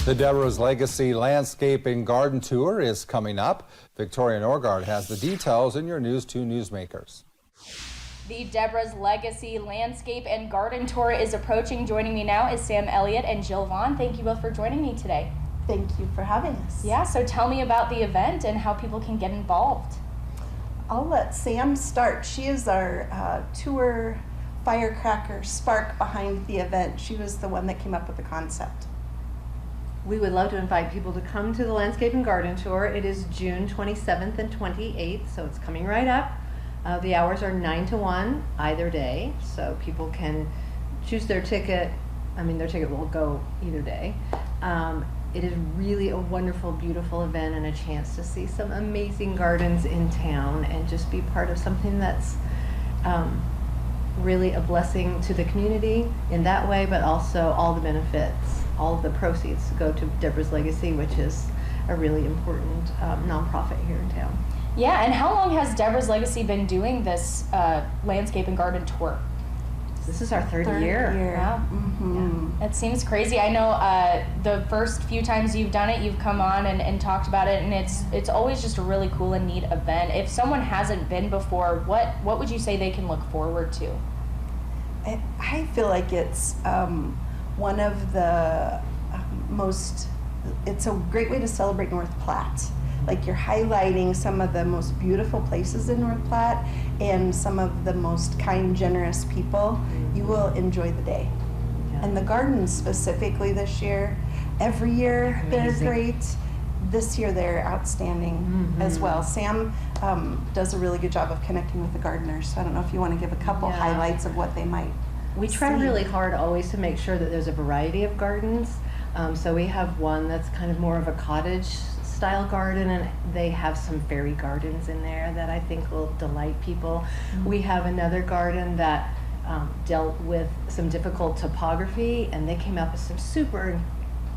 The Deborah's Legacy Landscape and Garden Tour is coming up. Victoria Norgard has the details in your News 2 Newsmakers. The Deborah's Legacy Landscape and Garden Tour is approaching. Joining me now is Sam Elliott and Jill Vaughn. Thank you both for joining me today. Thank you for having us. Yeah, so tell me about the event and how people can get involved. I'll let Sam start. She is our tour firecracker spark behind the event. She was the one that came up with the concept. We would love to invite people to come to the Landscape and Garden Tour. It is June 27th and 28th, so it's coming right up. The hours are 9 to 1 either day, so people can choose their ticket. I mean, their ticket will go either day. It is really a wonderful, beautiful event and a chance to see some amazing gardens in town and just be part of something that's really a blessing to the community in that way, but also all the benefits, all of the proceeds go to Deborah's Legacy, which is a really important nonprofit here in town. Yeah, and how long has Deborah's Legacy been doing this landscape and garden tour? This is our third year. Wow. Mm-hmm. Yeah. It seems crazy. I know the first few times you've done it, you've come on and talked about it, and it's always just a really cool and neat event. If someone hasn't been before, what would you say they can look forward to? I feel like it's one of the it's a great way to celebrate North Platte. Like, you're highlighting some of the most beautiful places in North Platte and some of the most kind, generous people. You will enjoy the day. Yeah. And the gardens specifically this year, every year they're great. This year they're outstanding as well. Sam does a really good job of connecting with the gardeners. So I don't know if you want to give a couple highlights of what they might We try really hard always to make sure that there's a variety of gardens. So we have one that's kind of more of a cottage style garden, and they have some fairy gardens in there that I think will delight people. We have another garden that dealt with some difficult topography, and they came up with some super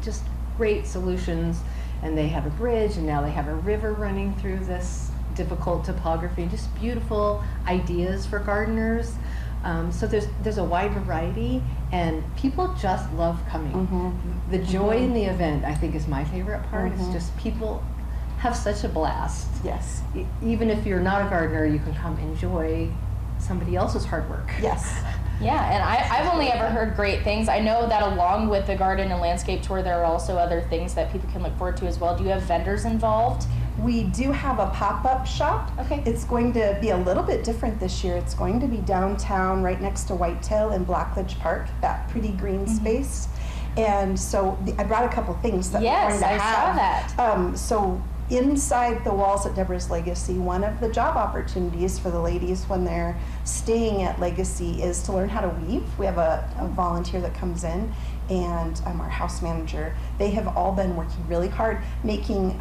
just great solutions. And they have a bridge, and now they have a river running through this difficult topography. Just beautiful ideas for gardeners. So there's a wide variety, and people just love coming. The joy in the event, I think, is my favorite part. It's just people have such a blast. Yes. Even if you're not a gardener, you can come enjoy somebody else's hard work. Yes. Yeah, and I've only ever heard great things. I know that along with the garden and landscape tour, there are also other things that people can look forward to as well. Do you have vendors involved? We do have a pop-up shop. Okay. It's going to be a little bit different this year. It's going to be downtown, right next to Whitetail in Blackledge Park, that pretty green space. And so I brought a couple things that we're going to have. Yes, I saw that. So inside the walls at Deborah's Legacy, one of the job opportunities for the ladies when they're staying at Legacy is to learn how to weave. We have a volunteer that comes in, and our house manager. They have all been working really hard making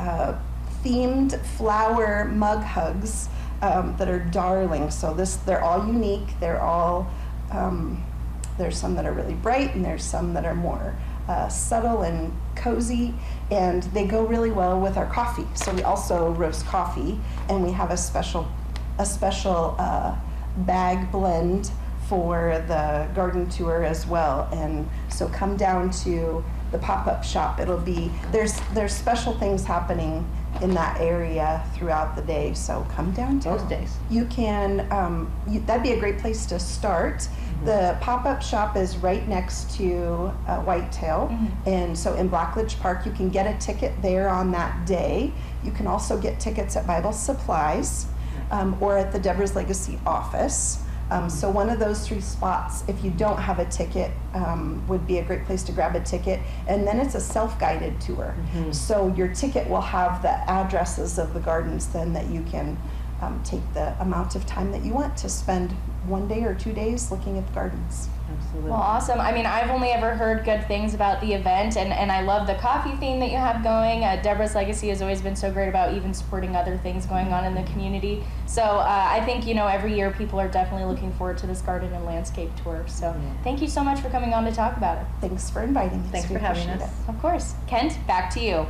themed flower mug hugs that are darling. So they're all unique. They're all there's some that are really bright, and there's some that are more subtle and cozy, and they go really well with our coffee. So we also roast coffee, and we have a special bag blend for the garden tour as well. And so come down to the pop-up shop. It'll be there's special things happening in that area throughout the day, so come downtown. Those days. You can, that'd be a great place to start. The pop-up shop is right next to Whitetail, and so in Blackledge Park, you can get a ticket there on that day. You can also get tickets at Bible Supplies or at the Deborah's Legacy office. So one of those three spots, if you don't have a ticket, would be a great place to grab a ticket. And then it's a self-guided tour. So your ticket will have the addresses of the gardens then that you can take the amount of time that you want to spend 1 day or 2 days looking at the gardens. Absolutely. Well, awesome. I mean, I've only ever heard good things about the event, and I love the coffee theme that you have going. Deborah's Legacy has always been so great about even supporting other things going on in the community. So I think, every year people are definitely looking forward to this garden and landscape tour. So thank you so much for coming on to talk about it. Thanks for inviting us. Thanks for having us. Of course. Kent, back to you.